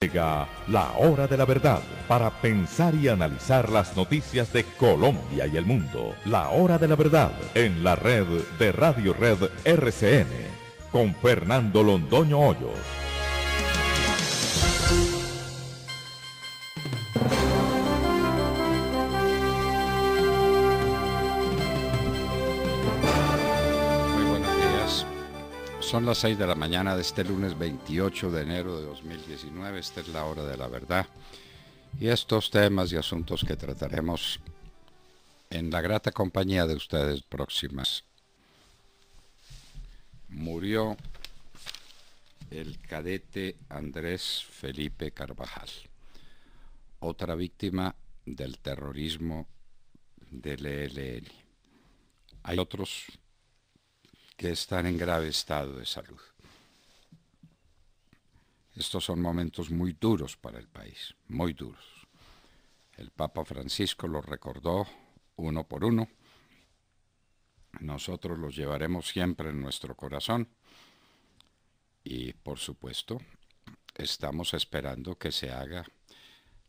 Llega la hora de la verdad para pensar y analizar las noticias de Colombia y el mundo. La hora de la verdad en la red de Radio Red RCN con Fernando Londoño Hoyos. Son las 6 de la mañana de este lunes 28 de enero de 2019. Esta es la hora de la verdad. Y estos temas y asuntos que trataremos en la grata compañía de ustedes próximas. Murió el cadete Andrés Felipe Carvajal, otra víctima del terrorismo del ELN. Hay otros que están en grave estado de salud. Estos son momentos muy duros para el país, muy duros. El Papa Francisco los recordó uno por uno. Nosotros los llevaremos siempre en nuestro corazón y, por supuesto, estamos esperando que se haga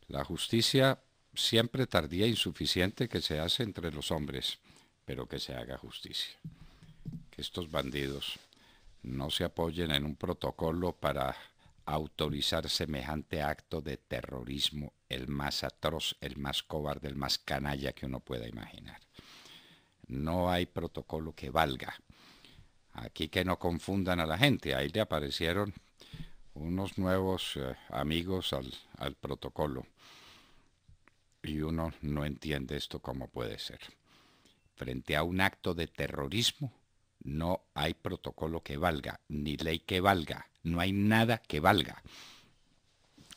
la justicia siempre tardía e insuficiente que se hace entre los hombres, pero que se haga justicia. Que estos bandidos no se apoyen en un protocolo para autorizar semejante acto de terrorismo, el más atroz, el más cobarde, el más canalla que uno pueda imaginar. No hay protocolo que valga. Aquí que no confundan a la gente. Ahí le aparecieron unos nuevos amigos al protocolo. Y uno no entiende esto cómo puede ser. Frente a un acto de terrorismo, no hay protocolo que valga, ni ley que valga, no hay nada que valga.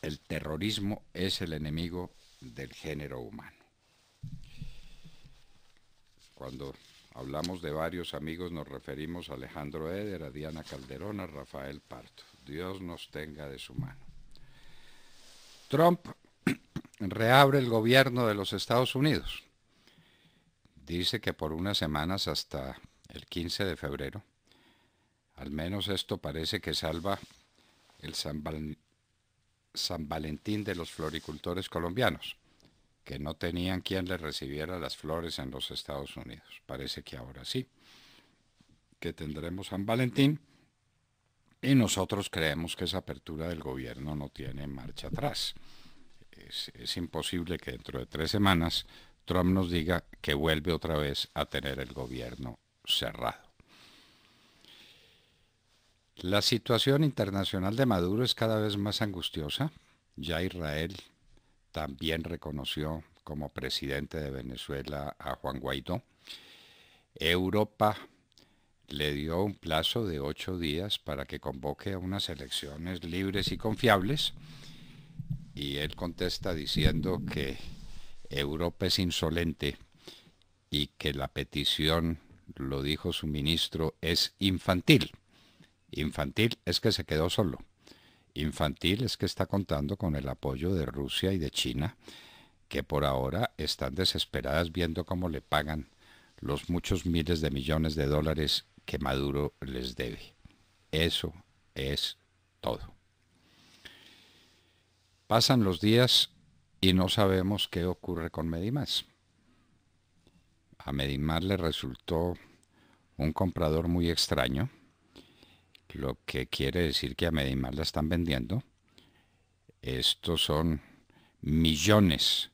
El terrorismo es el enemigo del género humano. Cuando hablamos de varios amigos nos referimos a Alejandro Eder, a Diana Calderón, a Rafael Parto. Dios nos tenga de su mano. Trump reabre el gobierno de los Estados Unidos. Dice que por unas semanas hasta el 15 de febrero. Al menos esto parece que salva el San Valentín de los floricultores colombianos, que no tenían quien les recibiera las flores en los Estados Unidos. Parece que ahora sí, que tendremos San Valentín y nosotros creemos que esa apertura del gobierno no tiene marcha atrás. Es imposible que dentro de 3 semanas Trump nos diga que vuelve otra vez a tener el gobierno cerrado. La situación internacional de Maduro es cada vez más angustiosa. Ya Israel también reconoció como presidente de Venezuela a Juan Guaidó. Europa le dio un plazo de 8 días para que convoque a unas elecciones libres y confiables, y él contesta diciendo que Europa es insolente y que la petición, lo dijo su ministro, es infantil. Infantil es que se quedó solo. Infantil es que está contando con el apoyo de Rusia y de China, que por ahora están desesperadas viendo cómo le pagan los muchos miles de millones de dólares que Maduro les debe. Eso es todo. Pasan los días y no sabemos qué ocurre con Medimás. A Medimás le resultó un comprador muy extraño, lo que quiere decir que a Medimás la están vendiendo. Estos son millones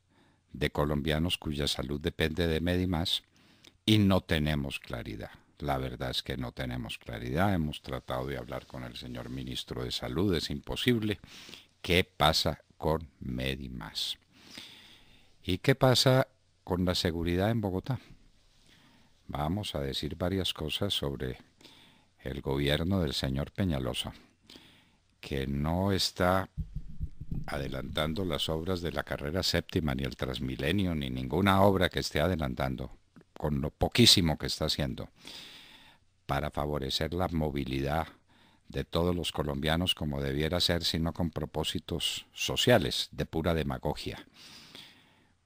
de colombianos cuya salud depende de Medimás y no tenemos claridad. La verdad es que no tenemos claridad. Hemos tratado de hablar con el señor ministro de Salud, es imposible. ¿Qué pasa con Medimás? ¿Y qué pasa con la seguridad en Bogotá? Vamos a decir varias cosas sobre el gobierno del señor Peñalosa, que no está adelantando las obras de la carrera séptima, ni el Transmilenio, ni ninguna obra que esté adelantando, con lo poquísimo que está haciendo, para favorecer la movilidad de todos los colombianos como debiera ser, sino con propósitos sociales, de pura demagogia.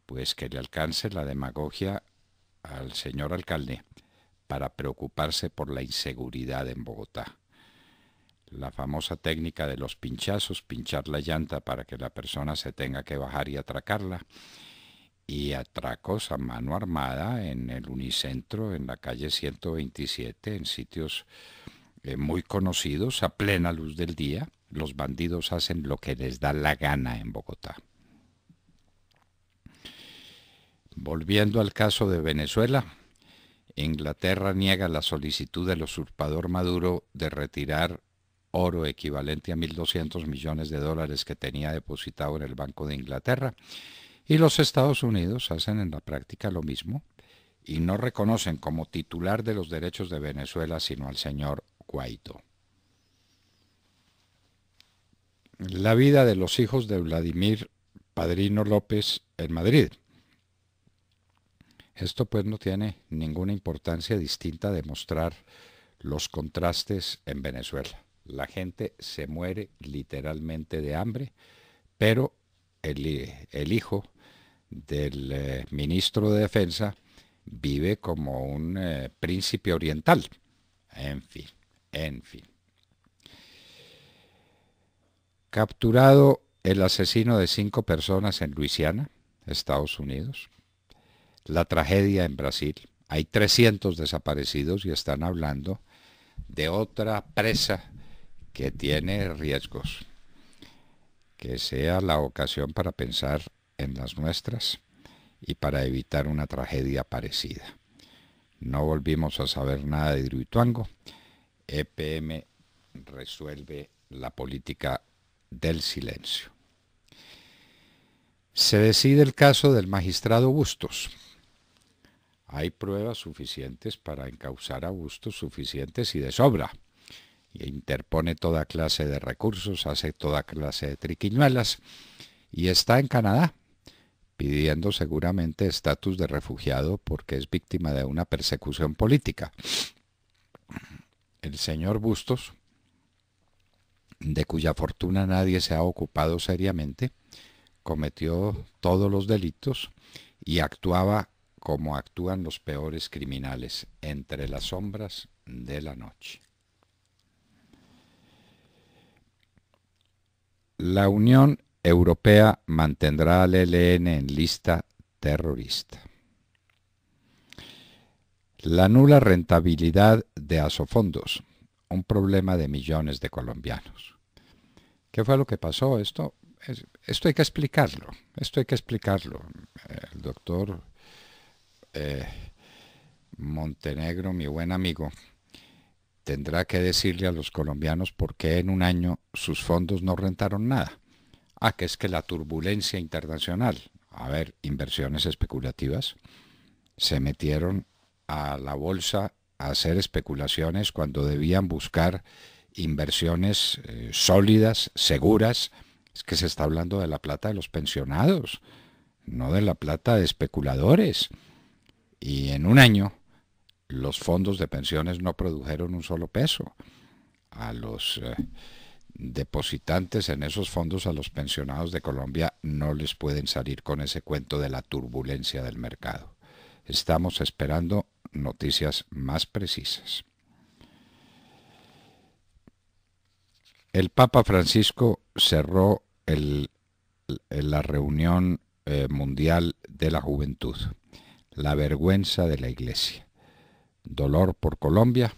Pues que le alcance la demagogia al señor alcalde para preocuparse por la inseguridad en Bogotá. la famosa técnica de los pinchazos, pinchar la llanta para que la persona se tenga que bajar y atracarla, y atracos a mano armada en el Unicentro, en la calle 127, en sitios muy conocidos, a plena luz del día. Los bandidos hacen lo que les da la gana en Bogotá. Volviendo al caso de Venezuela, Inglaterra niega la solicitud del usurpador Maduro de retirar oro equivalente a 1.200 millones de dólares que tenía depositado en el Banco de Inglaterra, y los Estados Unidos hacen en la práctica lo mismo y no reconocen como titular de los derechos de Venezuela sino al señor Guaidó. La vida de los hijos de Vladimir Padrino López en Madrid. Esto pues no tiene ninguna importancia distinta de mostrar los contrastes en Venezuela. La gente se muere literalmente de hambre, pero el hijo del ministro de Defensa vive como un príncipe oriental. En fin. Capturado el asesino de 5 personas en Luisiana, Estados Unidos. La tragedia en Brasil. Hay 300 desaparecidos y están hablando de otra presa que tiene riesgos. Que sea la ocasión para pensar en las nuestras y para evitar una tragedia parecida. No volvimos a saber nada de Hidroituango. EPM resuelve la política del silencio. Se decide el caso del magistrado Bustos. Hay pruebas suficientes para encausar a Bustos, suficientes y de sobra. Y interpone toda clase de recursos, hace toda clase de triquiñuelas y está en Canadá, pidiendo seguramente estatus de refugiado porque es víctima de una persecución política. El señor Bustos, de cuya fortuna nadie se ha ocupado seriamente, cometió todos los delitos y actuaba como actúan los peores criminales, entre las sombras de la noche. La Unión Europea mantendrá al ELN en lista terrorista. La nula rentabilidad de Asofondos, un problema de millones de colombianos. ¿Qué fue lo que pasó? Esto hay que explicarlo. El doctor Montenegro, mi buen amigo, tendrá que decirle a los colombianos por qué en un año sus fondos no rentaron nada. Que es que la turbulencia internacional, inversiones especulativas, se metieron a la bolsa a hacer especulaciones cuando debían buscar inversiones sólidas, seguras. Es que se está hablando de la plata de los pensionados, no de la plata de especuladores. Y en un año los fondos de pensiones no produjeron un solo peso. A los depositantes en esos fondos, a los pensionados de Colombia, no les pueden salir con ese cuento de la turbulencia del mercado. Estamos esperando noticias más precisas. El Papa Francisco cerró la reunión mundial de la juventud. La vergüenza de la Iglesia. Dolor por Colombia.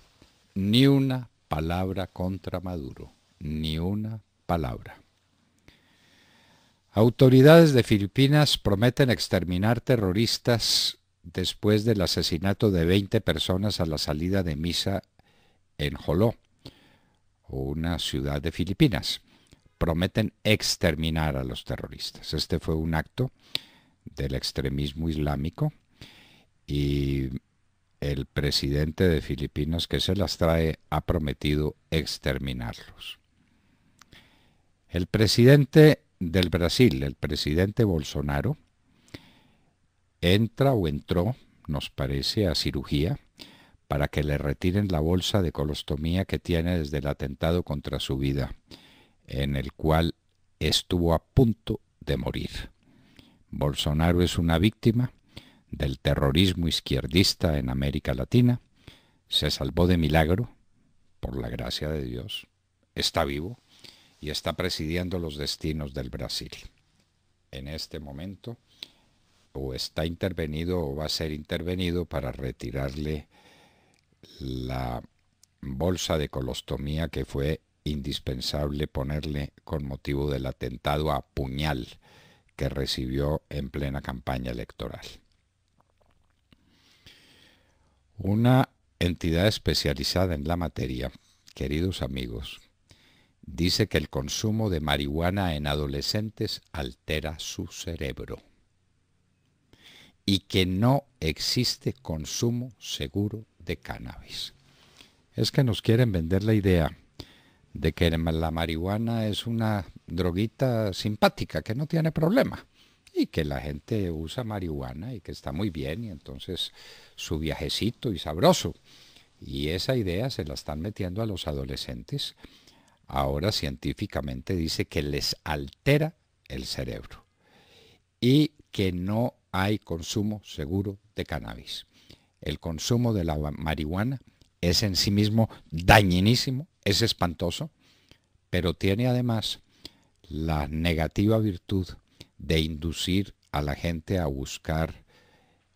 Ni una palabra contra Maduro. Ni una palabra. Autoridades de Filipinas prometen exterminar terroristas después del asesinato de 20 personas a la salida de misa en Joló, una ciudad de Filipinas. Prometen exterminar a los terroristas. Este fue un acto del extremismo islámico y el presidente de Filipinas, que se las trae, ha prometido exterminarlos. El presidente del Brasil, el presidente Bolsonaro, entró, nos parece, a cirugía para que le retiren la bolsa de colostomía que tiene desde el atentado contra su vida, en el cual estuvo a punto de morir. Bolsonaro es una víctima del terrorismo izquierdista en América Latina. Se salvó de milagro, por la gracia de Dios. está vivo y está presidiendo los destinos del Brasil. En este momento, o está intervenido o va a ser intervenido para retirarle la bolsa de colostomía que fue indispensable ponerle con motivo del atentado a puñal que recibió en plena campaña electoral. Una entidad especializada en la materia, queridos amigos, dice que el consumo de marihuana en adolescentes altera su cerebro y que no existe consumo seguro de cannabis. Es que nos quieren vender la idea de que la marihuana es una droguita simpática, que no tiene problema, y que la gente usa marihuana y que está muy bien, y entonces su viajecito y sabroso. Y esa idea se la están metiendo a los adolescentes. Ahora científicamente dice que les altera el cerebro y que no hay consumo seguro de cannabis. El consumo de la marihuana es en sí mismo dañinísimo, es espantoso, pero tiene además la negativa virtud de inducir a la gente a buscar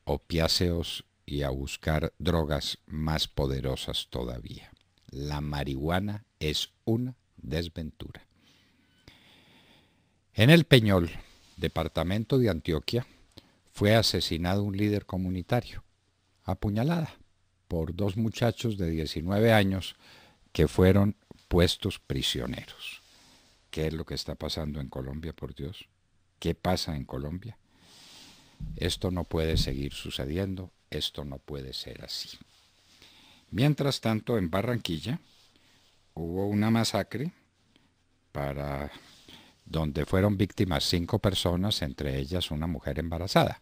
opiáceos y a buscar drogas más poderosas todavía. La marihuana es una desventura. En El Peñol, departamento de Antioquia, fue asesinado un líder comunitario, a puñalada, por dos muchachos de 19 años que fueron puestos prisioneros. ¿Qué es lo que está pasando en Colombia, por Dios? ¿Qué pasa en Colombia? Esto no puede seguir sucediendo, esto no puede ser así. Mientras tanto, en Barranquilla hubo una masacre donde fueron víctimas 5 personas, entre ellas una mujer embarazada.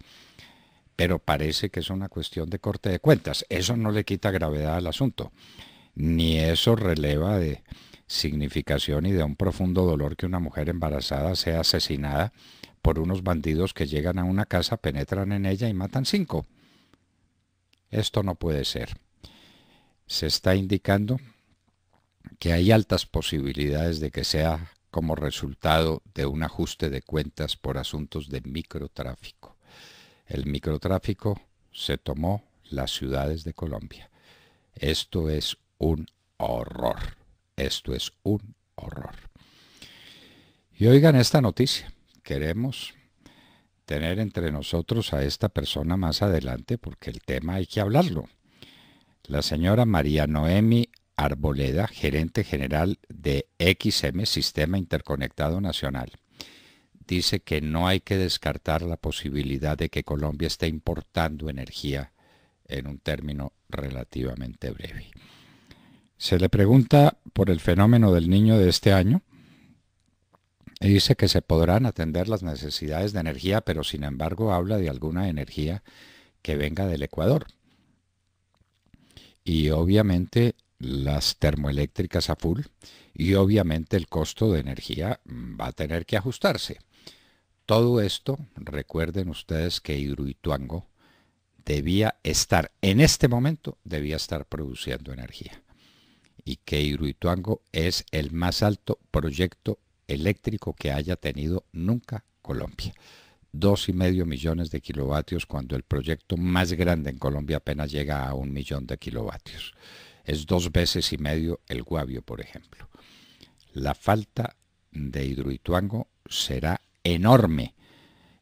Pero parece que es una cuestión de corte de cuentas. Eso no le quita gravedad al asunto, ni eso releva de significación y de un profundo dolor que una mujer embarazada sea asesinada por unos bandidos que llegan a una casa, penetran en ella y matan 5. Esto no puede ser. Se está indicando que hay altas posibilidades de que sea como resultado de un ajuste de cuentas por asuntos de microtráfico. El microtráfico se tomó las ciudades de Colombia. Esto es un horror. Esto es un horror. Y oigan esta noticia. Queremos tener entre nosotros a esta persona más adelante porque el tema hay que hablarlo. La señora María Noemi Arboleda, gerente general de XM, Sistema Interconectado Nacional, dice que no hay que descartar la posibilidad de que Colombia esté importando energía en un término relativamente breve. Se le pregunta por el fenómeno del Niño de este año y dice que se podrán atender las necesidades de energía, pero sin embargo habla de alguna energía que venga del Ecuador. Y obviamente las termoeléctricas a full, y obviamente el costo de energía va a tener que ajustarse. Todo esto, recuerden ustedes que Hidroituango debía estar, en este momento, debía estar produciendo energía. Y que Hidroituango es el más alto proyecto eléctrico que haya tenido nunca Colombia. 2,5 millones de kilovatios cuando el proyecto más grande en Colombia apenas llega a 1 millón de kilovatios. Es 2,5 veces el Guavio, por ejemplo. La falta de Hidroituango será enorme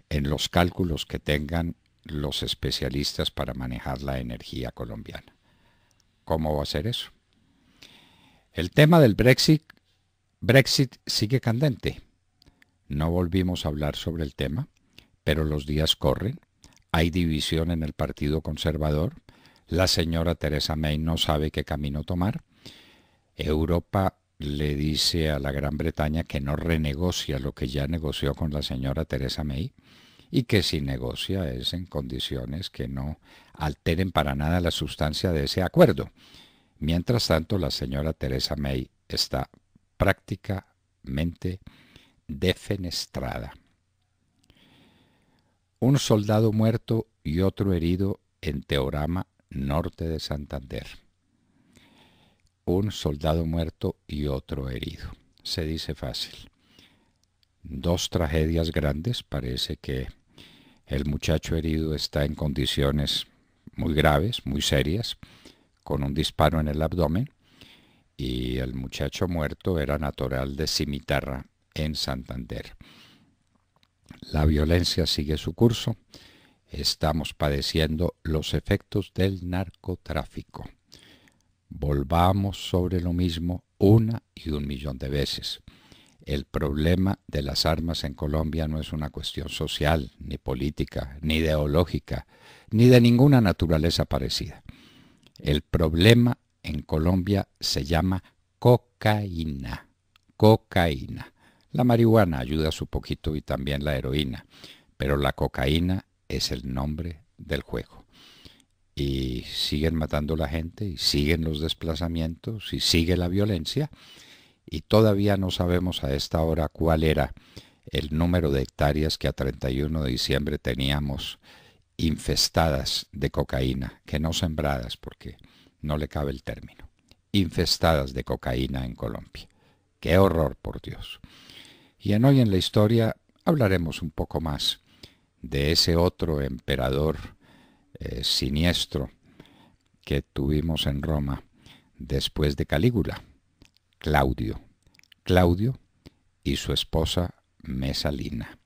en los cálculos que tengan los especialistas para manejar la energía colombiana. ¿Cómo va a ser eso? El tema del Brexit sigue candente. No volvimos a hablar sobre el tema, pero los días corren. Hay división en el Partido Conservador. La señora Theresa May no sabe qué camino tomar. Europa le dice a la Gran Bretaña que no renegocia lo que ya negoció con la señora Theresa May y que si negocia es en condiciones que no alteren para nada la sustancia de ese acuerdo. Mientras tanto, la señora Theresa May está prácticamente defenestrada. Un soldado muerto y otro herido en Teorama, norte de Santander. un soldado muerto y otro herido. Se dice fácil. Dos tragedias grandes. Parece que el muchacho herido está en condiciones muy graves, muy serias, con un disparo en el abdomen, y el muchacho muerto era natural de Cimitarra, en Santander. La violencia sigue su curso. Estamos padeciendo los efectos del narcotráfico. Volvamos sobre lo mismo una y un millón de veces. El problema de las armas en Colombia no es una cuestión social, ni política, ni ideológica, ni de ninguna naturaleza parecida. El problema en Colombia se llama cocaína. Cocaína. La marihuana ayuda su poquito y también la heroína, pero la cocaína es el nombre del juego. Y siguen matando a la gente, y siguen los desplazamientos, y sigue la violencia, y todavía no sabemos a esta hora cuál era el número de hectáreas que a 31 de diciembre teníamos infestadas de cocaína, que no sembradas porque no le cabe el término, infestadas de cocaína en Colombia. ¡Qué horror, por Dios! Y en Hoy en la Historia hablaremos un poco más de ese otro emperador siniestro que tuvimos en Roma después de Calígula, Claudio. Claudio y su esposa Mesalina.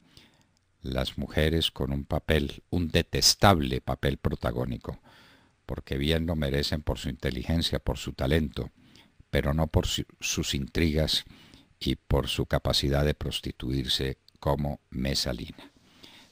Las mujeres con un papel, un detestable papel protagónico, porque bien lo merecen por su inteligencia, por su talento, pero no por sus intrigas y por su capacidad de prostituirse como Mesalina.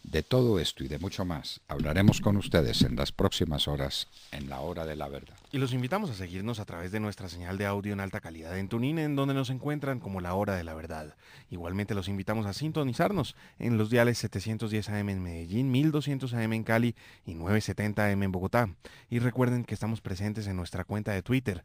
De todo esto y de mucho más hablaremos con ustedes en las próximas horas en la Hora de la Verdad. Y los invitamos a seguirnos a través de nuestra señal de audio en alta calidad en TuneIn, en donde nos encuentran como La Hora de la Verdad. Igualmente los invitamos a sintonizarnos en los diales 710 AM en Medellín, 1200 AM en Cali y 970 AM en Bogotá. Y recuerden que estamos presentes en nuestra cuenta de Twitter,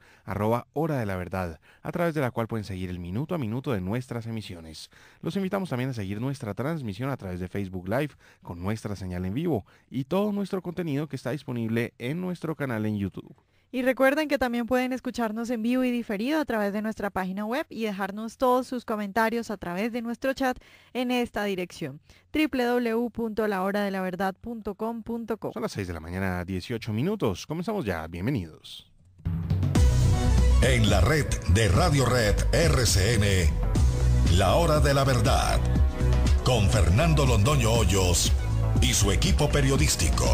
@Hora de la Verdad, a través de la cual pueden seguir el minuto a minuto de nuestras emisiones. Los invitamos también a seguir nuestra transmisión a través de Facebook Live, con nuestra señal en vivo y todo nuestro contenido que está disponible en nuestro canal en YouTube. Y recuerden que también pueden escucharnos en vivo y diferido a través de nuestra página web y dejarnos todos sus comentarios a través de nuestro chat en esta dirección: www.lahoradelaverdad.com.co. Son las 6 de la mañana, 18 minutos. Comenzamos ya. Bienvenidos. En la red de Radio Red RCN, La Hora de la Verdad, con Fernando Londoño Hoyos y su equipo periodístico.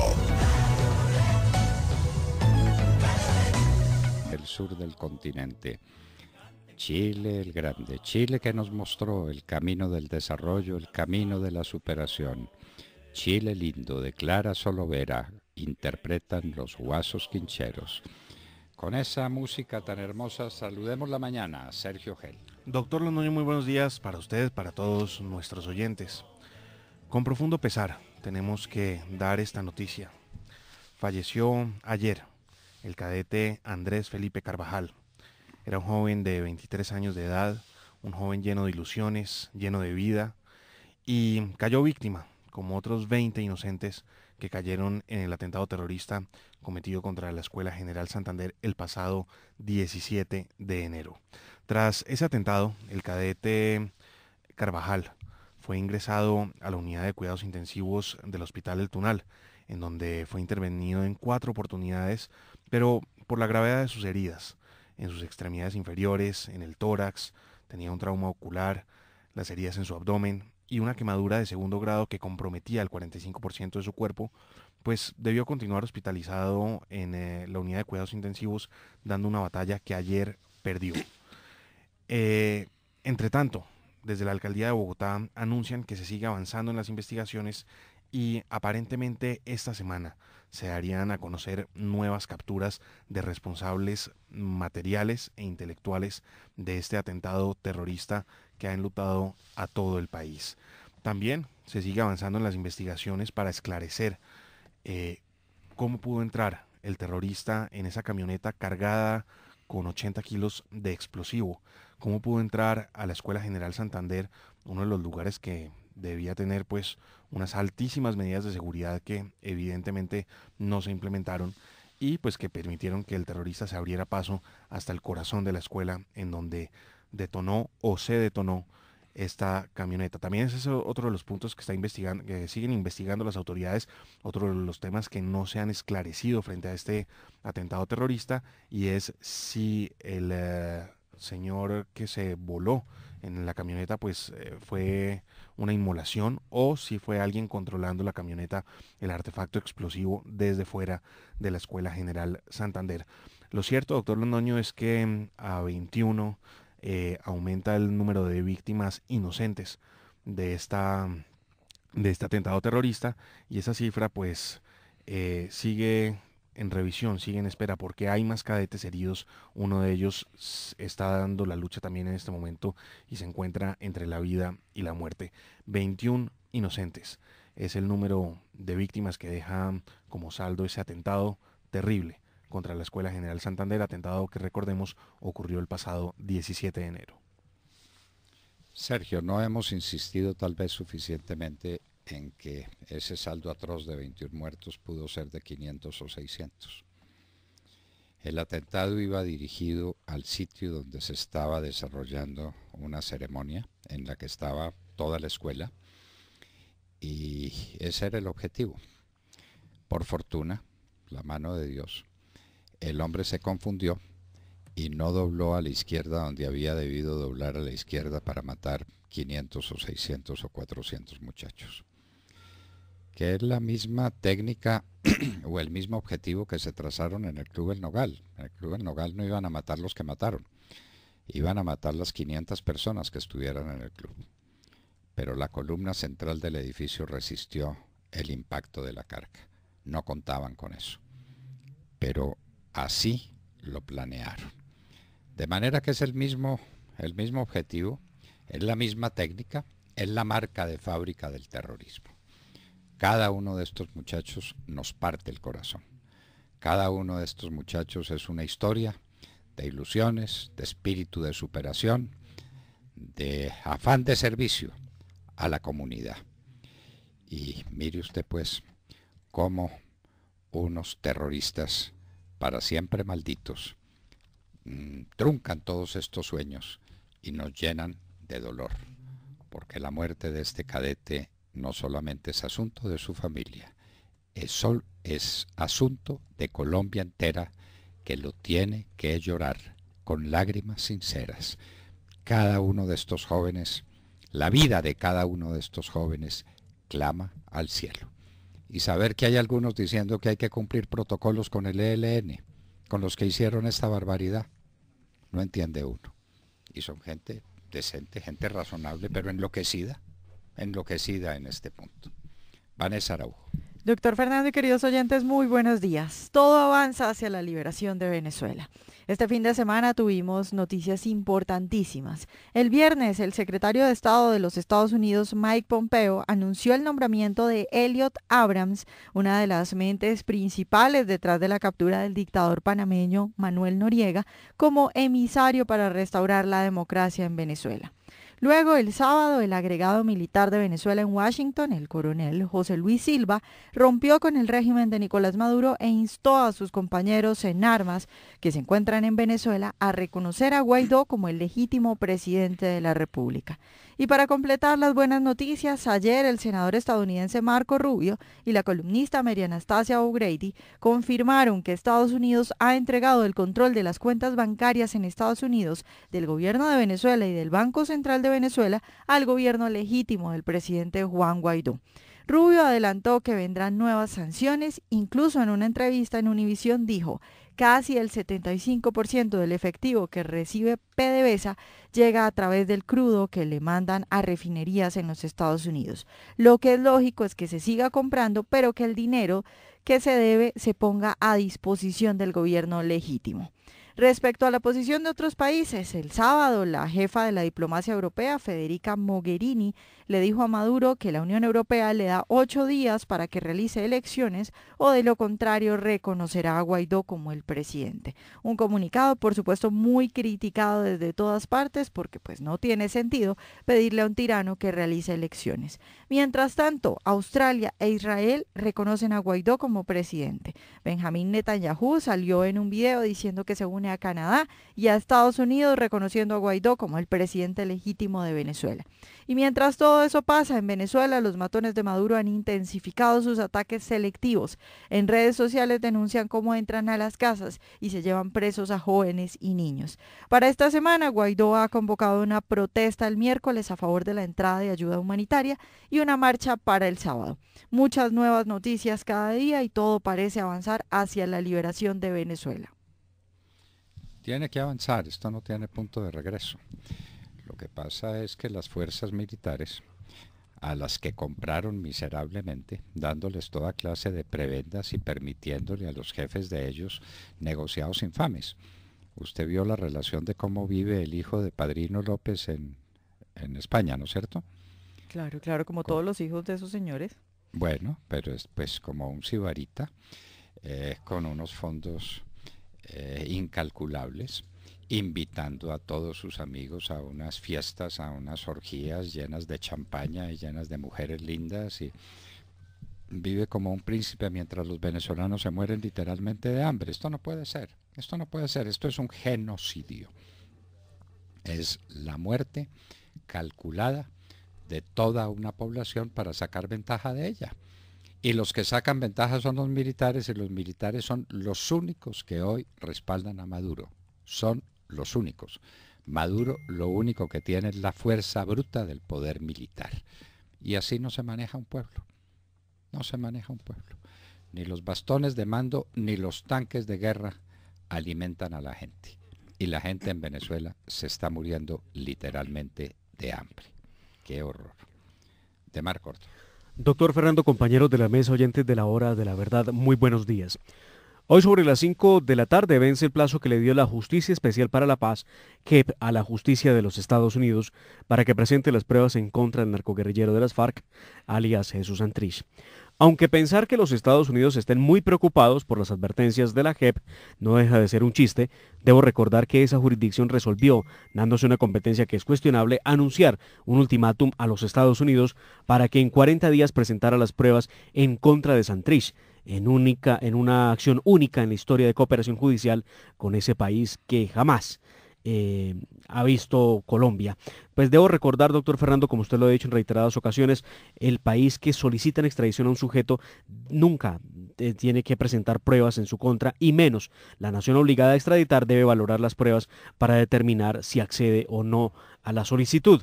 El sur del continente. Chile el Grande. Chile que nos mostró el camino del desarrollo, el camino de la superación. Chile lindo, de Clara Solovera, interpretan los Guasos Quincheros. Con esa música tan hermosa, saludemos la mañana a Sergio Gel. Doctor Londoño, muy buenos días para usted, para todos nuestros oyentes. Con profundo pesar, tenemos que dar esta noticia. Falleció ayer el cadete Andrés Felipe Carvajal. Era un joven de 23 años de edad, un joven lleno de ilusiones, lleno de vida, y cayó víctima, como otros 20 inocentes que cayeron en el atentado terrorista cometido contra la Escuela General Santander el pasado 17 de enero. Tras ese atentado, el cadete Carvajal fue ingresado a la unidad de cuidados intensivos del Hospital El Tunal, en donde fue intervenido en 4 oportunidades, pero por la gravedad de sus heridas, en sus extremidades inferiores, en el tórax, tenía un trauma ocular, las heridas en su abdomen y una quemadura de segundo grado que comprometía el 45% de su cuerpo, pues debió continuar hospitalizado en la unidad de cuidados intensivos, dando una batalla que ayer perdió. Entre tanto, desde la alcaldía de Bogotá anuncian que se sigue avanzando en las investigaciones y aparentemente esta semana se darían a conocer nuevas capturas de responsables materiales e intelectuales de este atentado terrorista que ha enlutado a todo el país. También se sigue avanzando en las investigaciones para esclarecer cómo pudo entrar el terrorista en esa camioneta cargada con 80 kilos de explosivo, cómo pudo entrar a la Escuela General Santander, uno de los lugares que debía tener pues unas altísimas medidas de seguridad que evidentemente no se implementaron, y pues que permitieron que el terrorista se abriera paso hasta el corazón de la escuela en donde detonó o se detonó esta camioneta. También ese es otro de los puntos que está investigando, que siguen investigando las autoridades, otro de los temas que no se han esclarecido frente a este atentado terrorista, y es si el señor que se voló en la camioneta pues fue una inmolación o si fue alguien controlando la camioneta, el artefacto explosivo desde fuera de la Escuela General Santander. Lo cierto, doctor Londoño, es que a 21 aumenta el número de víctimas inocentes de este atentado terrorista, y esa cifra pues sigue en revisión, sigue en espera, porque hay más cadetes heridos. Uno de ellos está dando la lucha también en este momento y se encuentra entre la vida y la muerte. 21 inocentes es el número de víctimas que deja como saldo ese atentado terrible contra la Escuela General Santander, atentado que, recordemos, ocurrió el pasado 17 de enero. Sergio, no hemos insistido tal vez suficientemente en que ese saldo atroz de 21 muertos pudo ser de 500 o 600. El atentado iba dirigido al sitio donde se estaba desarrollando una ceremonia en la que estaba toda la escuela, y ese era el objetivo. Por fortuna, la mano de Dios, el hombre se confundió y no dobló a la izquierda donde había debido doblar a la izquierda para matar 500 o 600 o 400 muchachos. Que es la misma técnica o el mismo objetivo que se trazaron en el Club El Nogal. En el Club El Nogal no iban a matar los que mataron, iban a matar las 500 personas que estuvieran en el club. Pero la columna central del edificio resistió el impacto de la carga. No contaban con eso. Pero así lo planearon. De manera que es el mismo objetivo, es la misma técnica, es la marca de fábrica del terrorismo. Cada uno de estos muchachos nos parte el corazón. Cada uno de estos muchachos es una historia de ilusiones, de espíritu de superación, de afán de servicio a la comunidad. Y mire usted pues cómo unos terroristas para siempre malditos truncan todos estos sueños y nos llenan de dolor, porque la muerte de este cadete no solamente es asunto de su familia, es asunto de Colombia entera, que lo tiene que llorar con lágrimas sinceras. Cada uno de estos jóvenes, la vida de cada uno de estos jóvenes clama al cielo. Y saber que hay algunos diciendo que hay que cumplir protocolos con el ELN, con los que hicieron esta barbaridad, no entiende uno. Y son gente decente, gente razonable, pero enloquecida en este punto. Vanessa Araujo. Doctor Fernando y queridos oyentes, muy buenos días. Todo avanza hacia la liberación de Venezuela. Este fin de semana tuvimos noticias importantísimas. El viernes, el secretario de Estado de los Estados Unidos, Mike Pompeo, anunció el nombramiento de Elliot Abrams, una de las mentes principales detrás de la captura del dictador panameño Manuel Noriega, como emisario para restaurar la democracia en Venezuela. Luego, el sábado, el agregado militar de Venezuela en Washington, el coronel José Luis Silva, rompió con el régimen de Nicolás Maduro e instó a sus compañeros en armas que se encuentran en Venezuela a reconocer a Guaidó como el legítimo presidente de la República. Y para completar las buenas noticias, ayer el senador estadounidense Marco Rubio y la columnista María Anastasia O'Grady confirmaron que Estados Unidos ha entregado el control de las cuentas bancarias en Estados Unidos, del gobierno de Venezuela y del Banco Central de Venezuela al gobierno legítimo del presidente Juan Guaidó. Rubio adelantó que vendrán nuevas sanciones, incluso en una entrevista en Univisión dijo: casi el 75% del efectivo que recibe PDVSA llega a través del crudo que le mandan a refinerías en los Estados Unidos. Lo que es lógico es que se siga comprando, pero que el dinero que se debe se ponga a disposición del gobierno legítimo. Respecto a la posición de otros países, el sábado la jefa de la diplomacia europea, Federica Mogherini, le dijo a Maduro que la Unión Europea le da 8 días para que realice elecciones o de lo contrario reconocerá a Guaidó como el presidente. Un comunicado, por supuesto, muy criticado desde todas partes porque pues no tiene sentido pedirle a un tirano que realice elecciones. Mientras tanto, Australia e Israel reconocen a Guaidó como presidente. Benjamín Netanyahu salió en un video diciendo que se une a Canadá y a Estados Unidos reconociendo a Guaidó como el presidente legítimo de Venezuela. Y mientras todo eso pasa en Venezuela, los matones de Maduro han intensificado sus ataques selectivos. En redes sociales denuncian cómo entran a las casas y se llevan presos a jóvenes y niños. Para esta semana, Guaidó ha convocado una protesta el miércoles a favor de la entrada de ayuda humanitaria y una marcha para el sábado. Muchas nuevas noticias cada día y todo parece avanzar hacia la liberación de Venezuela. Tiene que avanzar, esto no tiene punto de regreso. Lo que pasa es que las fuerzas militares, a las que compraron miserablemente, dándoles toda clase de prebendas y permitiéndole a los jefes de ellos negociados infames. Usted vio la relación de cómo vive el hijo de Padrino López en España, ¿no es cierto? Claro, claro, como todos los hijos de esos señores. Bueno, pero es pues como un sibarita, con unos fondos incalculables, invitando a todos sus amigos a unas fiestas, a unas orgías llenas de champaña y llenas de mujeres lindas, y vive como un príncipe mientras los venezolanos se mueren literalmente de hambre. Esto no puede ser, esto no puede ser, esto es un genocidio. Es la muerte calculada de toda una población para sacar ventaja de ella. Y los que sacan ventaja son los militares, y los militares son los únicos que hoy respaldan a Maduro. Son los únicos. Maduro lo único que tiene es la fuerza bruta del poder militar. Y así no se maneja un pueblo. No se maneja un pueblo. Ni los bastones de mando ni los tanques de guerra alimentan a la gente. Y la gente en Venezuela se está muriendo literalmente de hambre. ¡Qué horror! De Mar Corto. Doctor Fernando, compañeros de la mesa, oyentes de la Hora de la Verdad, muy buenos días. Hoy sobre las 5 de la tarde vence el plazo que le dio la Justicia Especial para la Paz, JEP, a la Justicia de los Estados Unidos para que presente las pruebas en contra del narcoguerrillero de las FARC, alias Jesús Santrich. Aunque pensar que los Estados Unidos estén muy preocupados por las advertencias de la JEP no deja de ser un chiste, debo recordar que esa jurisdicción resolvió, dándose una competencia que es cuestionable, anunciar un ultimátum a los Estados Unidos para que en 40 días presentara las pruebas en contra de Santrich, en una acción única en la historia de cooperación judicial con ese país que jamás ha visto Colombia. Pues debo recordar, doctor Fernando, como usted lo ha dicho en reiteradas ocasiones, el país que solicita en extradición a un sujeto nunca tiene que presentar pruebas en su contra, y menos la nación obligada a extraditar debe valorar las pruebas para determinar si accede o no a la solicitud.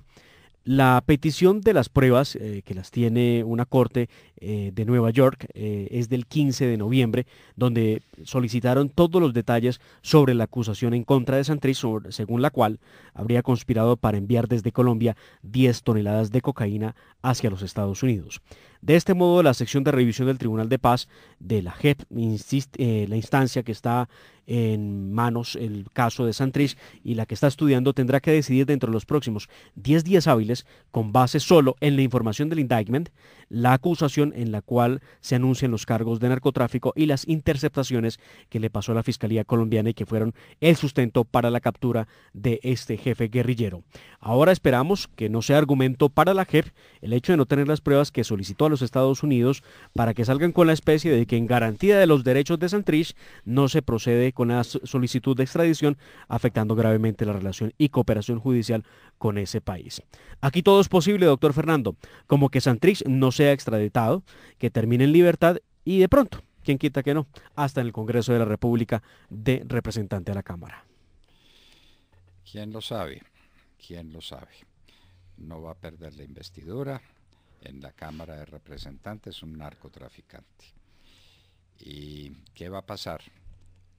La petición de las pruebas, que las tiene una corte de Nueva York, es del 15 de noviembre, donde solicitaron todos los detalles sobre la acusación en contra de Santrich, según la cual habría conspirado para enviar desde Colombia 10 toneladas de cocaína hacia los Estados Unidos. De este modo, la sección de revisión del Tribunal de Paz de la JEP, la instancia que está en manos el caso de Santrich y la que está estudiando, tendrá que decidir dentro de los próximos 10 días hábiles, con base solo en la información del indictment, la acusación en la cual se anuncian los cargos de narcotráfico y las interceptaciones que le pasó a la Fiscalía colombiana y que fueron el sustento para la captura de este jefe guerrillero. Ahora esperamos que no sea argumento para la JEP el hecho de no tener las pruebas que solicitó a los Estados Unidos para que salgan con la especie de que en garantía de los derechos de Santrich no se procede con la solicitud de extradición, afectando gravemente la relación y cooperación judicial con ese país. Aquí todo es posible, doctor Fernando, como que Santrich no sea extraditado, que termine en libertad y de pronto, quien quita que no, hasta en el Congreso de la República de representante a la Cámara. ¿Quién lo sabe? ¿Quién lo sabe? No va a perder la investidura. En la Cámara de Representantes un narcotraficante. ¿Y qué va a pasar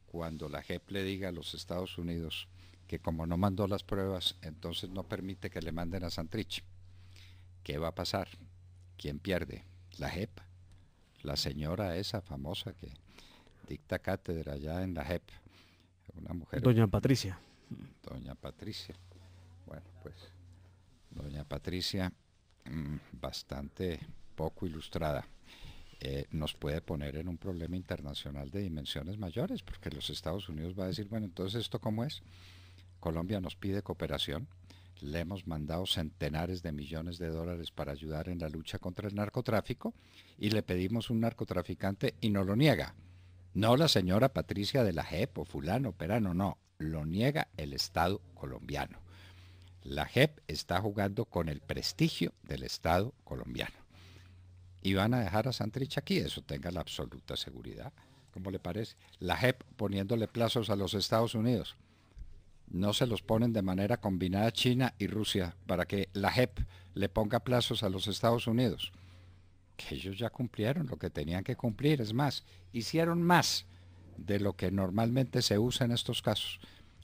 cuando la JEP le diga a los Estados Unidos que como no mandó las pruebas, entonces no permite que le manden a Santrich? ¿Qué va a pasar? ¿Quién pierde? ¿La JEP? La señora esa famosa que dicta cátedra allá en la JEP. Una mujer. Doña Patricia. Doña Patricia. Bueno, pues doña Patricia bastante poco ilustrada, nos puede poner en un problema internacional de dimensiones mayores, porque los Estados Unidos va a decir, bueno, entonces ¿esto cómo es? Colombia nos pide cooperación, le hemos mandado centenares de millones de dólares para ayudar en la lucha contra el narcotráfico y le pedimos un narcotraficante y no lo niega. No la señora Patricia de la JEP o fulano, perano, no, lo niega el Estado colombiano. La JEP está jugando con el prestigio del Estado colombiano. Y van a dejar a Santrich aquí, eso tenga la absoluta seguridad. ¿Cómo le parece? La JEP poniéndole plazos a los Estados Unidos. No se los ponen de manera combinada China y Rusia para que la JEP le ponga plazos a los Estados Unidos. Que ellos ya cumplieron lo que tenían que cumplir, es más, hicieron más de lo que normalmente se usa en estos casos.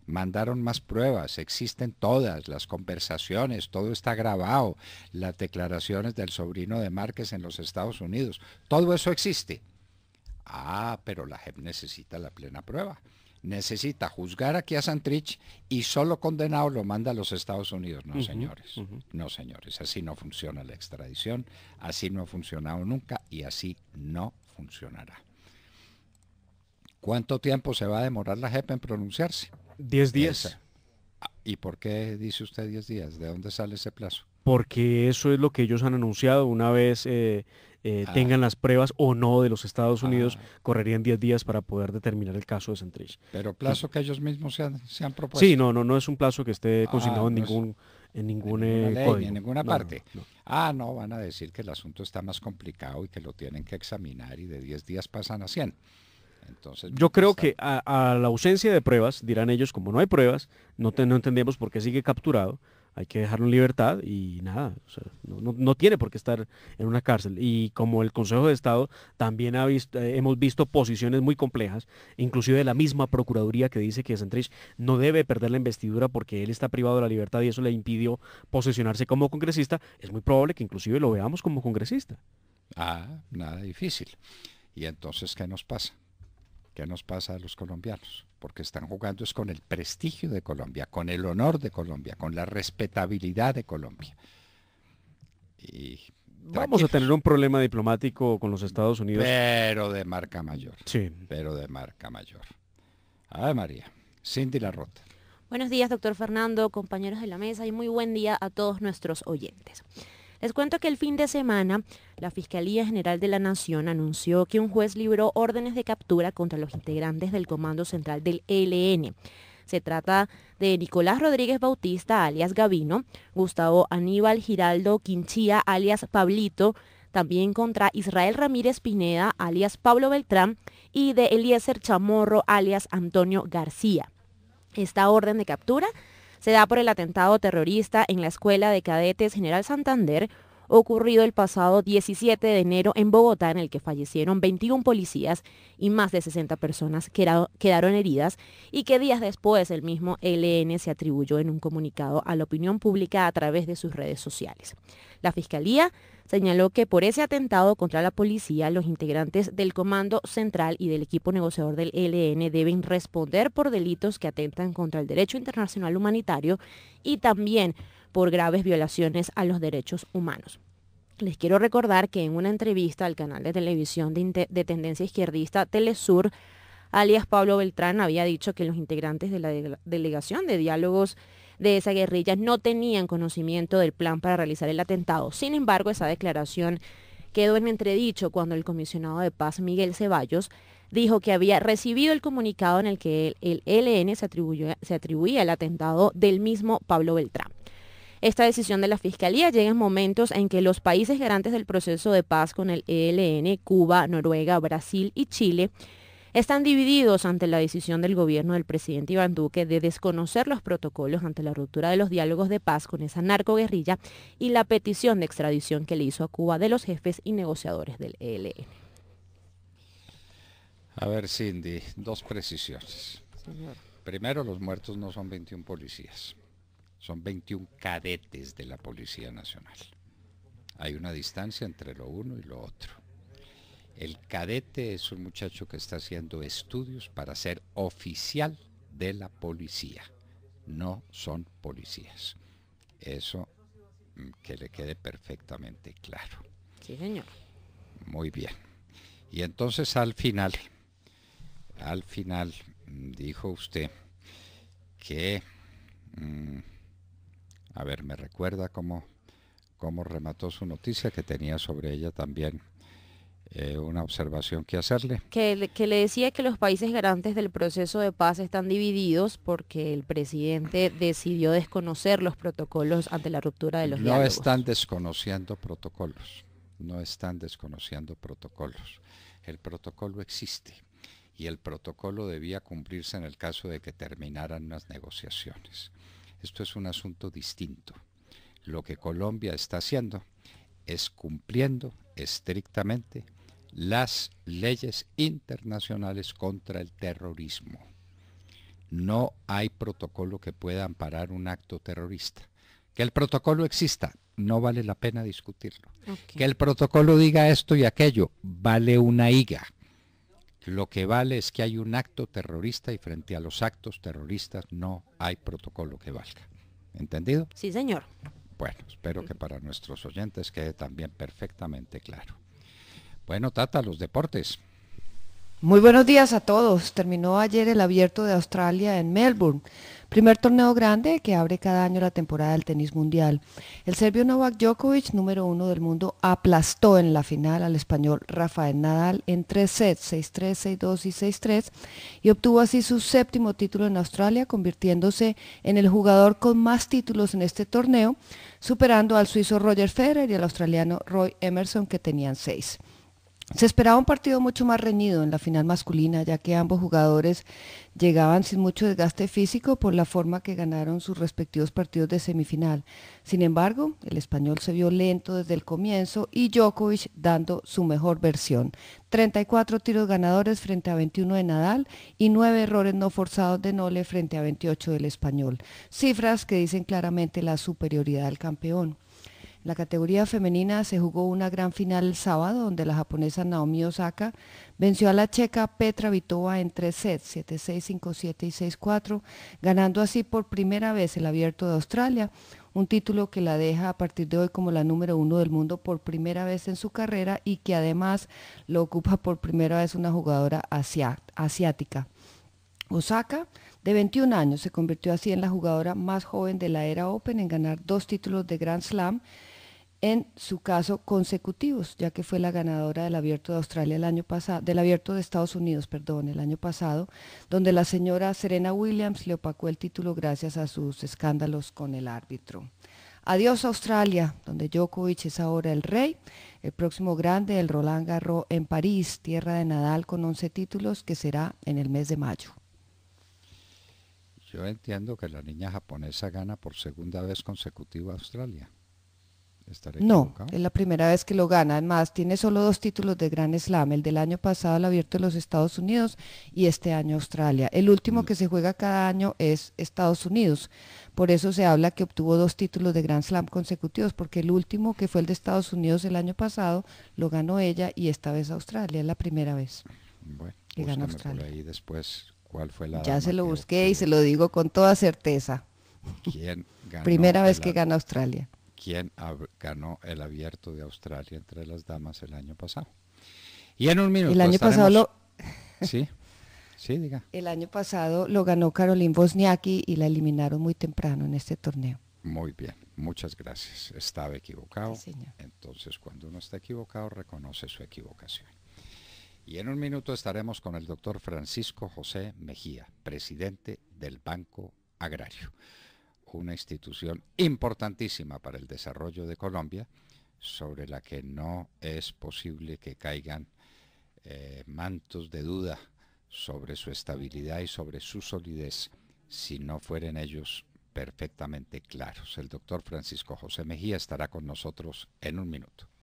Mandaron más pruebas, existen todas las conversaciones, todo está grabado, las declaraciones del sobrino de Márquez en los Estados Unidos, todo eso existe. Pero la JEP necesita la plena prueba. Necesita juzgar aquí a Santrich y solo condenado lo manda a los Estados Unidos. No, señores, no, señores, así no funciona la extradición, así no ha funcionado nunca y así no funcionará. ¿Cuánto tiempo se va a demorar la JEP en pronunciarse? 10 días. ¿Y por qué dice usted 10 días? ¿De dónde sale ese plazo? Porque eso es lo que ellos han anunciado. Una vez tengan las pruebas o no de los Estados Unidos, correrían 10 días para poder determinar el caso de Santrich. Pero plazo que ellos mismos se han propuesto. Sí, no es un plazo que esté consignado en ningún ley, código. ni en ninguna parte. No. No, van a decir que el asunto está más complicado y que lo tienen que examinar y de 10 días pasan a 100. Entonces, yo creo que a la ausencia de pruebas, dirán ellos, como no hay pruebas, no entendemos por qué sigue capturado, hay que dejarlo en libertad y nada, o sea, no tiene por qué estar en una cárcel. Y como el Consejo de Estado también hemos visto posiciones muy complejas, inclusive de la misma Procuraduría que dice que Santrich no debe perder la investidura porque él está privado de la libertad y eso le impidió posesionarse como congresista, es muy probable que inclusive lo veamos como congresista. Nada difícil. ¿Y entonces qué nos pasa? ¿Qué nos pasa a los colombianos? Porque están jugando es con el prestigio de Colombia, con el honor de Colombia, con la respetabilidad de Colombia. Y vamos a tener un problema diplomático con los Estados Unidos. Pero de marca mayor. Sí. Pero de marca mayor. Ave María. Cindy Larrota. Buenos días, doctor Fernando, compañeros de la mesa, y muy buen día a todos nuestros oyentes. Les cuento que el fin de semana, la Fiscalía General de la Nación anunció que un juez libró órdenes de captura contra los integrantes del Comando Central del ELN. Se trata de Nicolás Rodríguez Bautista, alias Gavino, Gustavo Aníbal Giraldo Quinchía, alias Pablito, también contra Israel Ramírez Pineda, alias Pablo Beltrán, y de Eliezer Chamorro, alias Antonio García. Esta orden de captura se da por el atentado terrorista en la Escuela de Cadetes General Santander, ocurrido el pasado 17 de enero en Bogotá, en el que fallecieron 21 policías y más de 60 personas quedaron heridas, y que días después el mismo ELN se atribuyó en un comunicado a la opinión pública a través de sus redes sociales. La Fiscalía señaló que por ese atentado contra la policía, los integrantes del Comando Central y del equipo negociador del ELN deben responder por delitos que atentan contra el derecho internacional humanitario y también por graves violaciones a los derechos humanos. Les quiero recordar que en una entrevista al canal de televisión de tendencia izquierdista Telesur, alias Pablo Beltrán había dicho que los integrantes de la delegación de diálogos de esa guerrilla no tenían conocimiento del plan para realizar el atentado. Sin embargo, esa declaración quedó en entredicho cuando el comisionado de paz Miguel Ceballos dijo que había recibido el comunicado en el que el ELN se atribuía el atentado del mismo Pablo Beltrán. Esta decisión de la Fiscalía llega en momentos en que los países garantes del proceso de paz con el ELN, Cuba, Noruega, Brasil y Chile, están divididos ante la decisión del gobierno del presidente Iván Duque de desconocer los protocolos ante la ruptura de los diálogos de paz con esa narcoguerrilla y la petición de extradición que le hizo a Cuba de los jefes y negociadores del ELN. A ver, Cindy, dos precisiones. Señor. Primero, los muertos no son 21 policías, son 21 cadetes de la Policía Nacional. Hay una distancia entre lo uno y lo otro. El cadete es un muchacho que está haciendo estudios para ser oficial de la policía. No son policías. Eso que le quede perfectamente claro. Sí, señor. Muy bien. Y entonces al final dijo usted que, a ver, me recuerda cómo remató su noticia, que tenía sobre ella también una observación que hacerle. Que le decía que los países garantes del proceso de paz están divididos porque el presidente decidió desconocer los protocolos ante la ruptura de los diálogos. No están desconociendo protocolos, El protocolo existe y el protocolo debía cumplirse en el caso de que terminaran las negociaciones. Esto es un asunto distinto. Lo que Colombia está haciendo es cumpliendo estrictamente las leyes internacionales contra el terrorismo. No hay protocolo que pueda amparar un acto terrorista. Que el protocolo exista, no vale la pena discutirlo. Okay. Que el protocolo diga esto y aquello, vale una higa. Lo que vale es que hay un acto terrorista y frente a los actos terroristas no hay protocolo que valga. ¿Entendido? Sí, señor. Bueno, espero que para nuestros oyentes quede también perfectamente claro. Bueno, Tata, los deportes. Muy buenos días a todos. Terminó ayer el Abierto de Australia en Melbourne, primer torneo grande que abre cada año la temporada del tenis mundial. El serbio Novak Djokovic, número 1 del mundo, aplastó en la final al español Rafael Nadal en 3 sets, 6-3, 6-2 y 6-3, y obtuvo así su 7º título en Australia, convirtiéndose en el jugador con más títulos en este torneo, superando al suizo Roger Federer y al australiano Roy Emerson, que tenían 6. Se esperaba un partido mucho más reñido en la final masculina, ya que ambos jugadores llegaban sin mucho desgaste físico por la forma que ganaron sus respectivos partidos de semifinal. Sin embargo, el español se vio lento desde el comienzo y Djokovic dando su mejor versión. 34 tiros ganadores frente a 21 de Nadal y 9 errores no forzados de Nole frente a 28 del español. Cifras que dicen claramente la superioridad del campeón. En la categoría femenina se jugó una gran final el sábado, donde la japonesa Naomi Osaka venció a la checa Petra Vitova en 3 sets, 7-6, 5-7 y 6-4, ganando así por primera vez el Abierto de Australia, un título que la deja a partir de hoy como la número 1 del mundo por primera vez en su carrera y que además lo ocupa por primera vez una jugadora asiática. Osaka, de 21 años, se convirtió así en la jugadora más joven de la era Open en ganar 2 títulos de Grand Slam, en su caso consecutivos, ya que fue la ganadora del Abierto de Australia el año pasado, del Abierto de Estados Unidos, el año pasado, donde la señora Serena Williams le opacó el título gracias a sus escándalos con el árbitro. Adiós Australia, donde Djokovic es ahora el rey. El próximo grande, el Roland Garros en París, tierra de Nadal con 11 títulos, que será en el mes de mayo. Yo entiendo que la niña japonesa gana por segunda vez consecutiva a Australia. No, es la primera vez que lo gana. Además, tiene solo 2 títulos de Grand Slam, el del año pasado el Abierto de los Estados Unidos y este año Australia. El último que se juega cada año es Estados Unidos. Por eso se habla que obtuvo 2 títulos de Grand Slam consecutivos, porque el último, que fue el de Estados Unidos el año pasado, lo ganó ella y esta vez Australia. Es la primera vez que gana Australia. Por ahí después cuál fue la Ya se lo busqué y se lo digo con toda certeza. ¿Quién ganó primera vez que gana Australia. ¿Quién ganó el Abierto de Australia entre las damas el año pasado? Y en un minuto el año pasado Sí, diga. El año pasado lo ganó Caroline Wozniacki y la eliminaron muy temprano en este torneo. Muy bien, muchas gracias. Estaba equivocado. Sí, señor. Entonces, cuando uno está equivocado, reconoce su equivocación. Y en un minuto estaremos con el doctor Francisco José Mejía, presidente del Banco Agrario, una institución importantísima para el desarrollo de Colombia, sobre la que no es posible que caigan mantos de duda sobre su estabilidad y sobre su solidez, si no fueren ellos perfectamente claros. El doctor Francisco José Mejía estará con nosotros en un minuto.